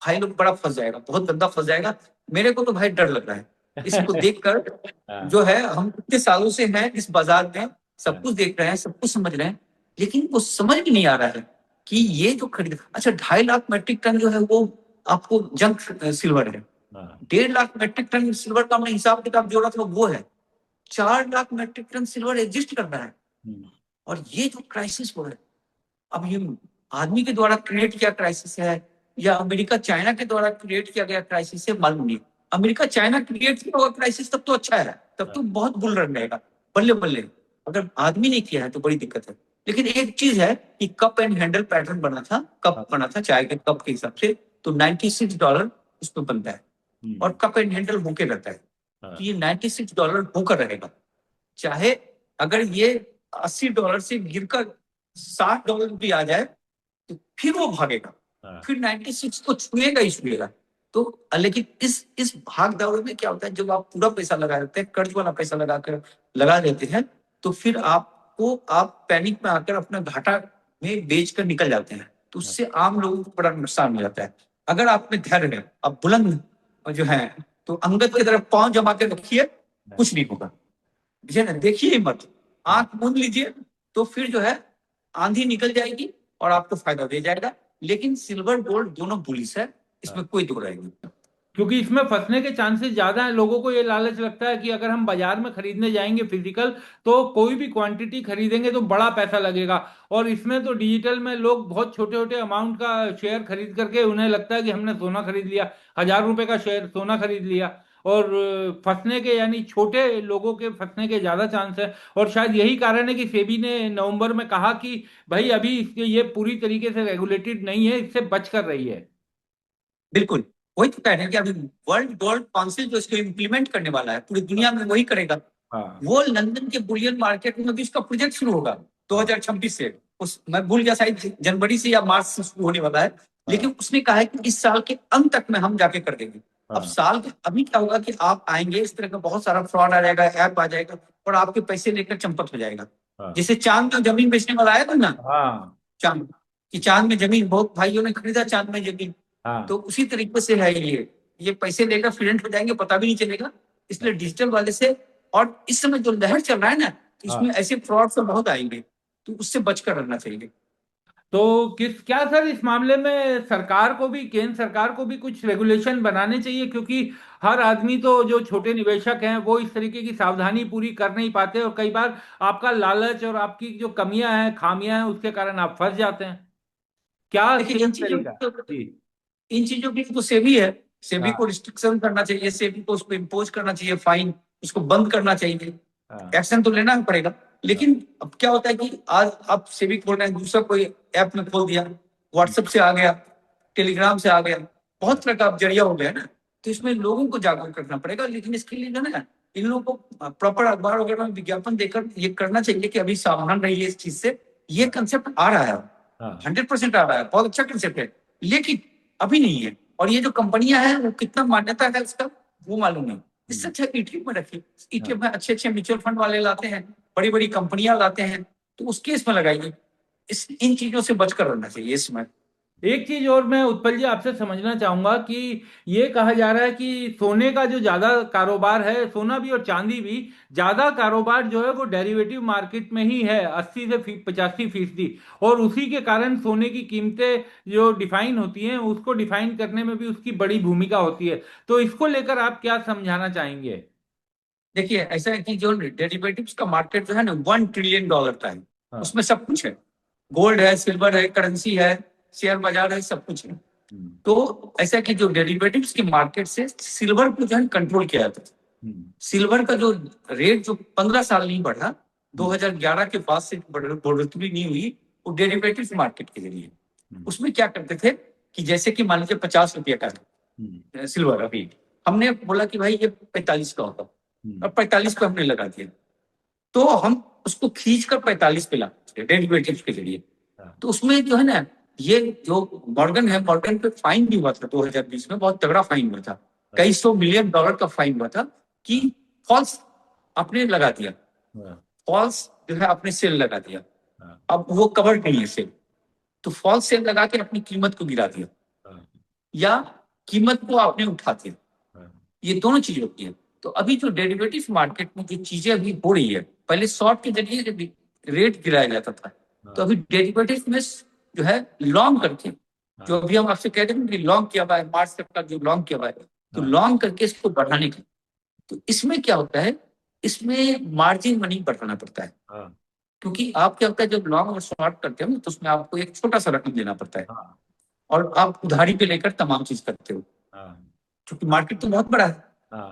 भाई लोग बड़ा फंस जाएगा, बहुत गंदा फंस जाएगा। मेरे को तो भाई डर लग रहा है इसको देखकर। जो है हम इतने सालों से हैं इस बाजार में, सब कुछ देख रहे हैं, सब कुछ समझ रहे हैं, लेकिन वो समझ में नहीं आ रहा है कि ये जो खरीद, अच्छा 2.5 लाख मेट्रिक टन जो है वो आपको जंक सिल्वर है। 1.5 लाख मेट्रिक टन सिल्वर का हमने हिसाब किताब जोड़ा था, वो है 4 lakh metric ton silver exist कर रहा है। और ये जो क्राइसिस हो रहा है, अब ये आदमी के द्वारा क्रिएट किया क्राइसिस है या अमेरिका चाइना के द्वारा क्रिएट किया गया क्राइसिस है, मालूम नहीं। अमेरिका चाइना क्रिएट किया हुआ क्राइसिस तब तो अच्छा है, तब तो बहुत बुल रन रहेगा, बल्ले बल्ले। अगर आदमी ने किया है तो बड़ी दिक्कत है। लेकिन एक चीज है कि कप एंड हैंडल पैटर्न बना था, कप बना था चाय के कप के हिसाब से, तो $96 उसमें बनता है और कप एंड हैंडल होके रहता है। तो ये $96 होकर रहेगा, चाहे अगर ये $80 से गिरकर $60 भी आ जाए तो फिर वो भागेगा, फिर 96 को छुएगा ही छुएगा। तो लेकिन इस भाग दौड़ में क्या होता है, जब आप पूरा पैसा लगा देते हैं, कर्ज वाला पैसा लगा देते हैं, तो फिर आप पैनिक में आकर अपना घाटा में बेच कर निकल जाते हैं, तो उससे आम लोगों को बड़ा नुकसान हो जाता है। अगर आप में धैर्य है, आप बुलंद जो है, तो अंगद की तरफ पांव जमा के रखिए, कुछ नहीं होगा, देखिए मत, आंख मूंद लीजिए, तो फिर जो है आंधी निकल जाएगी और आपको फायदा दे जाएगा। लेकिन सिल्वर गोल्ड दोनों बुलिश है, इसमें कोई दो राय नहीं।
क्योंकि इसमें फंसने के चांसेस ज्यादा हैं। लोगों को ये लालच लगता है कि अगर हम बाजार में खरीदने जाएंगे फिजिकल, तो कोई भी क्वांटिटी खरीदेंगे तो बड़ा पैसा लगेगा। और इसमें तो डिजिटल में लोग बहुत छोटे छोटे अमाउंट का शेयर खरीद करके उन्हें लगता है कि हमने सोना खरीद लिया, 1,000 रुपए का शेयर सोना खरीद लिया। और फंसने के, यानी छोटे लोगों के फंसने के ज्यादा चांस है। और शायद यही कारण है कि सेबी ने नवंबर में कहा कि भाई अभी इसके ये पूरी तरीके से रेगुलेटेड नहीं है, इससे बच कर रही है।
बिल्कुल, वही तो कह रहे हैं कि अभी वर्ल्ड गोल्ड काउंसिल जो इसको इम्प्लीमेंट करने वाला है पूरी दुनिया में, वही करेगा। वो लंदन के बुलियन मार्केट में भी इसका प्रोजेक्ट शुरू होगा 2026 से। मैं भूल गया, शायद जनवरी से या मार्च से शुरू होने वाला है, लेकिन उसने कहा है कि इस साल के अंत तक में हम जाके कर देंगे। अब साल के अभी क्या होगा कि आप आएंगे, इस तरह का बहुत सारा फ्रॉड आ जाएगा, ऐप आ जाएगा और आपके पैसे लेकर चंपत हो जाएगा। जैसे चांद में जमीन बेचने वाला आया था ना, चांद की, चांद में जमीन बहुत भाइयों ने खरीदा, चांद में जमीन। तो उसी तरीके से है ये पैसे लेकर फ्रेंड हो जाएंगे, पता भी नहीं चलेगा। इसलिए डिजिटल वाले से, और इस समय जो लहर चल रहा है ना, तो इसमें ऐसे फ्रॉड से बहुत आएंगे, तो उससे बचकर रहना चाहिए।
तो क्या सर, इस मामले में सरकार को भी, केंद्र सरकार को भी कुछ रेगुलेशन बनाने चाहिए? क्योंकि हर आदमी तो, जो छोटे निवेशक हैं, वो इस तरीके की सावधानी पूरी कर नहीं पाते और कई बार आपका लालच और आपकी जो कमियां हैं, खामियां हैं, उसके कारण आप फंस जाते हैं। क्या
देखिए इन चीजों की तो सेबी है, सेबी को रिस्ट्रिक्शन करना चाहिए, सेबी को उसको इम्पोज करना चाहिए, फाइन, उसको बंद करना चाहिए, एक्शन तो लेना ही पड़ेगा। लेकिन अब क्या होता है कि आज आप सेबी खोल रहे हैं, दूसरा कोई ऐप में खोल दिया, व्हाट्सएप से आ गया, टेलीग्राम से आ गया, बहुत तरह का अब जरिया हो गया ना, तो इसमें लोगों को जागरूक करना पड़ेगा। लेकिन इसके लिए जो है इन लोगों को प्रॉपर अखबार वगैरह में विज्ञापन देकर ये करना चाहिए कि अभी सावधान रहिए इस चीज से। ये कंसेप्ट आ रहा है, 100% आ रहा है, बहुत अच्छा कंसेप्ट है, लेकिन अभी नहीं है। और ये जो कंपनियां हैं वो कितना मान्यता है उसका वो मालूम नहीं। इससे अच्छा ईटीएफ में रखिए, ईटीएफ में अच्छे अच्छे म्यूचुअल फंड वाले लाते हैं, बड़ी बड़ी कंपनियां लाते हैं, तो उसके इसमें लगाइए। इन चीजों से बचकर रहना चाहिए इसमें।
एक चीज और मैं उत्पल जी आपसे समझना चाहूंगा कि ये कहा जा रहा है कि सोने का जो ज्यादा कारोबार है, सोना भी और चांदी भी, ज्यादा कारोबार जो है वो डेरिवेटिव मार्केट में ही है, 80 से 85%। और उसी के कारण सोने की कीमतें जो डिफाइन होती हैं, उसको डिफाइन करने में भी उसकी बड़ी भूमिका होती है। तो इसको लेकर आप क्या समझाना चाहेंगे?
देखिए ऐसा है कि जो डेरिवेटिव्स का मार्केट जो है ना, $1 ट्रिलियन का है। उसमें सब कुछ है, गोल्ड है, सिल्वर है, करेंसी है, शेयर बाजार है, सब कुछ है। तो ऐसा कि जो डेरिवेटिव्स की मार्केट से सिल्वर को जो है कंट्रोल किया जाता है। सिल्वर का जो रेट जो 15 साल नहीं बढ़ा, 2011 के बाद से बढ़ोतरी नहीं हुई, वो डेरिवेटिव्स मार्केट के जरिए। उसमें क्या करते थे कि जैसे कि मान लीजिए 50 रुपये का है सिल्वर, अभी हमने बोला कि भाई ये 45 का होगा, और 45 पे हमने लगा दिया, तो हम उसको खींच कर 45 पे लाते डेरिवेटिव्स के जरिए। तो उसमें जो है ना, ये जो मॉर्गन है, मॉर्गन पे फाइन भी हुआ था 2020 में, बहुत तगड़ा फाइन हुआ था। कई $100 मिलियन का फाइन हुआ था कि फॉल्स आपने लगा दिया, फॉल्स जो है आपने सेल लगा दिया, अब वो कवर नहीं है सेल, तो फॉल्स सेल लगा के अपनी कीमत को गिरा दिया या कीमत को आपने उठा दिया, ये दोनों चीजें होती है। तो अभी जो डेरिवेटिव मार्केट में जो चीजें अभी हो रही है, पहले शॉर्ट के जरिए रेट गिराया जाता था, तो अभी डेरिवेटिव में जो है लॉन्ग करके, जो अभी हम आपसे कहते हैं कि लॉन्ग किया हुआ है, मार्च तक जो लॉन्ग किया हुआ है, तो लॉन्ग करके इसको बढ़ाने का, तो इसमें क्या होता है, इसमें मार्जिन मनी बढ़ाना पड़ता है, क्योंकि आप क्या होता है जब लॉन्ग और शॉर्ट करते हो तो उसमें आपको एक छोटा सा रकम देना पड़ता है और आप उधारी पे लेकर तमाम चीज करते हो, क्योंकि मार्केट तो बहुत बड़ा है,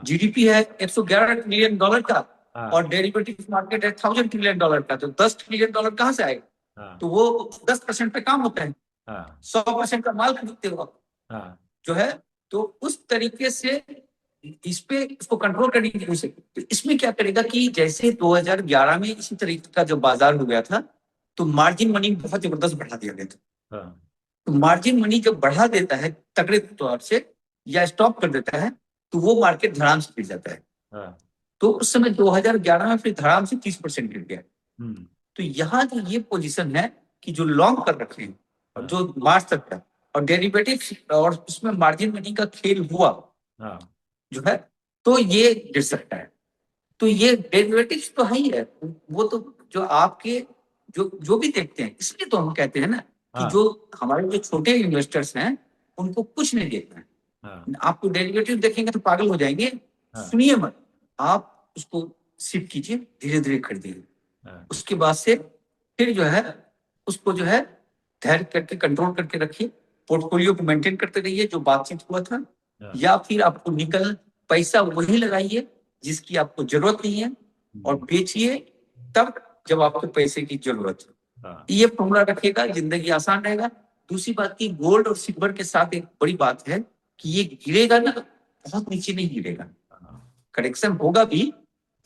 जीडीपी है $111 ट्रिलियन का और डेरिवेटिव मार्केट है $1000 ट्रिलियन का, तो $10 ट्रिलियन कहाँ से आएगा, तो वो 10% पे काम होता है, 100% का माल खरीदते हो आप, जो है, तो उस तरीके से इस पे इसको कंट्रोल करने की कोशिश। तो इसमें क्या करेगा कि जैसे 2011 में इसी तरीके का जब बाजार हो गया था, तो मार्जिन मनी बहुत जबरदस्त बढ़ा दिया गया था, तो मार्जिन मनी जब बढ़ा देता है तगड़े तौर से या स्टॉप कर देता है, तो वो मार्केट धड़ाम से गिर जाता है, तो उस समय 2011 में फिर धड़ाम से 30% गिर गया। तो यहाँ जो ये पोजीशन है कि जो लॉन्ग कर रखे हैं और जो मार्च तक है और डेरिवेटिव और उसमें मार्जिन मनी का खेल हुआ जो है, तो ये गिर सकता है। तो ये डेरिवेटिव तो है ही है, वो तो जो आपके जो भी देखते हैं, इसलिए तो हम कहते हैं ना कि जो हमारे जो छोटे इन्वेस्टर्स हैं उनको कुछ नहीं देखना है, आपको डेरिवेटिव देखेंगे तो पागल हो जाएंगे, सुनिए मत, आप उसको सिप कीजिए, धीरे धीरे खरीदिए, उसके बाद से फिर जो है उसको जो है धैर्य करके कंट्रोल करके रखिए, पोर्टफोलियो को मेंटेन करते रहिए जो बातचीत हुआ था, या फिर आपको निकल पैसा वही लगाइए जिसकी आपको जरूरत नहीं है और बेचिए तब जब आपको पैसे की जरूरत है। ये फॉर्मूला रखिएगा, जिंदगी आसान रहेगा। दूसरी बात की गोल्ड और सिल्वर के साथ एक बड़ी बात है कि ये गिरेगा ना, बहुत नीचे नहीं गिरेगा, करेक्शन होगा भी,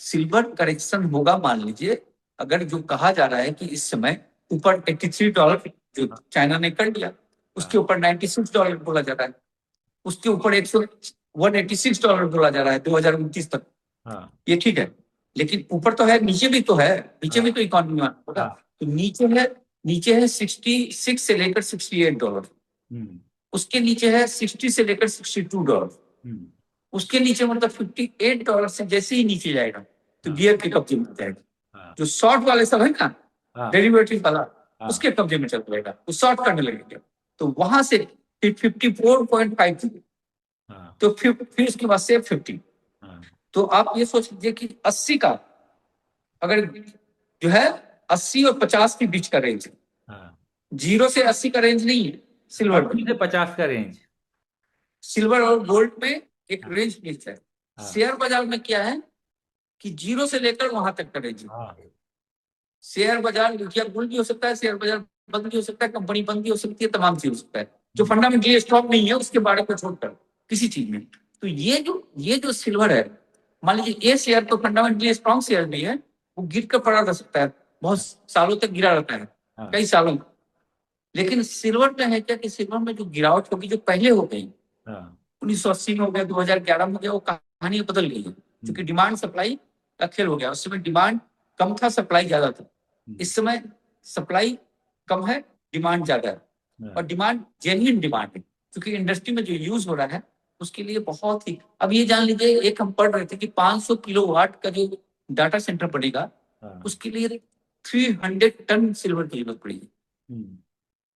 सिल्वर करेक्शन होगा, मान लीजिए अगर जो कहा जा रहा है कि इस समय ऊपर $83 जो चाइना ने कर लिया, उसके ऊपर $96 बोला जा रहा है, उसके ऊपर $186 बोला जा रहा है 2029 तक, ये ठीक है, लेकिन ऊपर तो है, नीचे भी तो है, नीचे भी तो इकोनॉमी होगा, तो नीचे है 66 से लेकर $68, उसके नीचे है 60 से लेकर $62, उसके नीचे मतलब $58 से जैसे ही नीचे जाएगा तो गियर के कब्जे में जाएगा, जो शॉर्ट वाले सब है ना डेरिवेटिव वाला, उसके कब्जे में चल जाएगा, तो शॉर्ट करने लगेगा, तो वहां से 54.5, तो फिर उसके बाद से 50, तो आप ये सोच लीजिए कि 80 का अगर जो है 80 और 50 के बीच का रेंज, 0 से 80 का रेंज नहीं है, सिल्वर
से 50 का रेंज,
सिल्वर और गोल्ड में एक रेंज मिलता है। शेयर बाजार में क्या है कि 0 से लेकर वहां तक का रेंज, शेयर बाजार या बुल भी हो सकता है, शेयर बाजार बंद भी हो सकता है, कंपनी बंद भी हो सकती है, तमाम चीज हो सकता है, जो फंडामेंटली स्ट्रॉन्ग नहीं है उसके बारे में छोड़कर किसी चीज में। तो ये जो सिल्वर है, मान लीजिए ये शेयर तो फंडामेंटली स्ट्रॉन्ग शेयर नहीं है, वो गिर कर पड़ा रह सकता है, बहुत सालों तक गिरा रहता है, कई सालों, लेकिन सिल्वर में है क्या कि सिल्वर में जो गिरावट होगी जो पहले हो गई 1980 में हो गया, 2011 में हो गया, वो कहानी बदल गई है, क्योंकि डिमांड सप्लाई का खेल हो गया। उस समय डिमांड कम था, सप्लाई ज्यादा था, इस समय सप्लाई कम है, डिमांड ज्यादा है, और डिमांड जेन्युइन डिमांड है, क्योंकि इंडस्ट्री में जो यूज हो रहा है उसके लिए बहुत ही, अब ये जान लीजिए एक हम पढ़ रहे थे कि 500 किलोवाट का जो डाटा सेंटर बनेगा उसके लिए 300 टन सिल्वर की जरूरत पड़ेगी।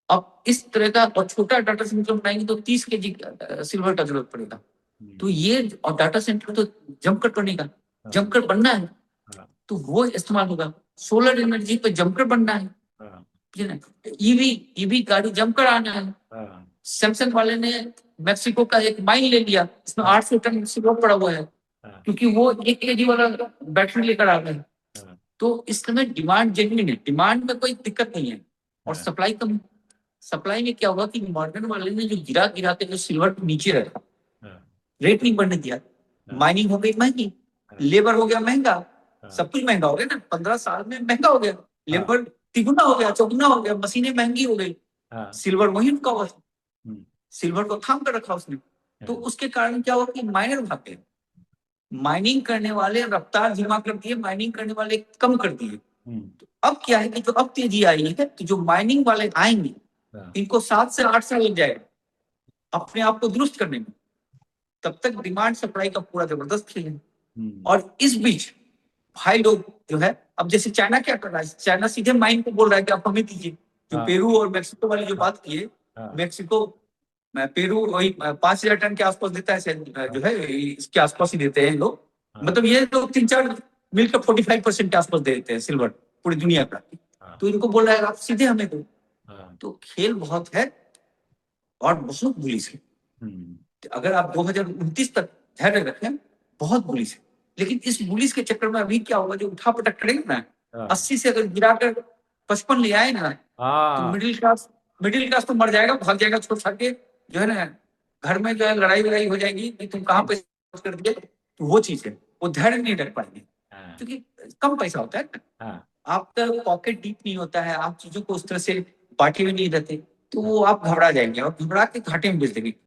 अब इस तरह का और छोटा डाटा सेंटर बनाएंगे तो 30 केजी सिल्वर का जरूरत पड़ेगा। तो ये और डाटा सेंटर तो जमकर बनेगा, जमकर बनना है, तो वो इस्तेमाल होगा। सोलर एनर्जी पे जमकर बनना है, ईवी गाड़ी जमकर आना है। सैमसंग वाले ने मेक्सिको का एक माइन ले लिया, इसमें 800 टन सिल्वर पड़ा हुआ है, क्योंकि वो 1 केजी वाला बैटरी लेकर आ गए। तो इस समय डिमांड जेन्युइन है, डिमांड में कोई दिक्कत नहीं है, और सप्लाई कम। सप्लाई में क्या हुआ कि मॉर्गन वाले ने जो गिरा के जो सिल्वर नीचे रखा, रेट नहीं बढ़ने दिया, माइनिंग हो गई महंगी, लेबर हो गया महंगा, सब कुछ महंगा हो गया ना, 15 साल में महंगा हो गया, लेबर तिगुना हो गया, चौगुना हो गया, मशीनें महंगी हो गई, सिल्वर वही उनका हुआ था, सिल्वर को थाम कर रखा उसने, तो उसके कारण क्या हुआ कि माइनर भाग गए। माइनिंग करने वाले रफ्तार धीमा कर दिए, माइनिंग करने वाले कम कर दिए। तो अब क्या है कि जो अब तेजी आई है, तो जो माइनिंग वाले आएंगे इनको 7 से 8 साल लग जाएगा अपने आप को दुरुस्त करने में। तब तक डिमांड सप्लाई का पूरा जबरदस्त खेल है। और इस बीच भाई लोग जो है, अब जैसे चाइना क्या कर रहा है, चाइना सीधे माइन को बोल रहा है कि आप हमें दीजिए। जो पेरू और मेक्सिको वाली जो बात की है, मेक्सिको पेरू वही 5,000 टन के आसपास देता है, जो है इसके आसपास ही देते हैं लोग। मतलब ये लोग 3-4 मिल का 45% के आसपास दे देते हैं सिल्वर पूरी दुनिया का। तो इनको बोल रहा है आप सीधे हमें दो। तो खेल बहुत है और बहुत बुलिश है। अगर आप 2029 तक धैर्य रखें, बहुत बुलिश है। लेकिन इस बुलिश के चक्कर में अभी क्या होगा, जो उठा पटक करेंगे ना, 80 से अगर गिराकर 55 ले आए ना, तो मिडिल क्लास तो मर जाएगा, भाग जाएगा छोड़ छाड़ के, जो है ना घर में जो है लड़ाई हो जाएगी कि तुम कहाँ पे कर दिए। तो वो चीज है, वो धैर्य नहीं रख पाएंगे क्योंकि कम पैसा होता है ना, आपका पॉकेट डीप नहीं होता है, आप चीजों को उस तरह से बांटे भी नहीं रहते, तो वो आप घबरा जाएंगे और घबरा के घाटे में बेच देंगे।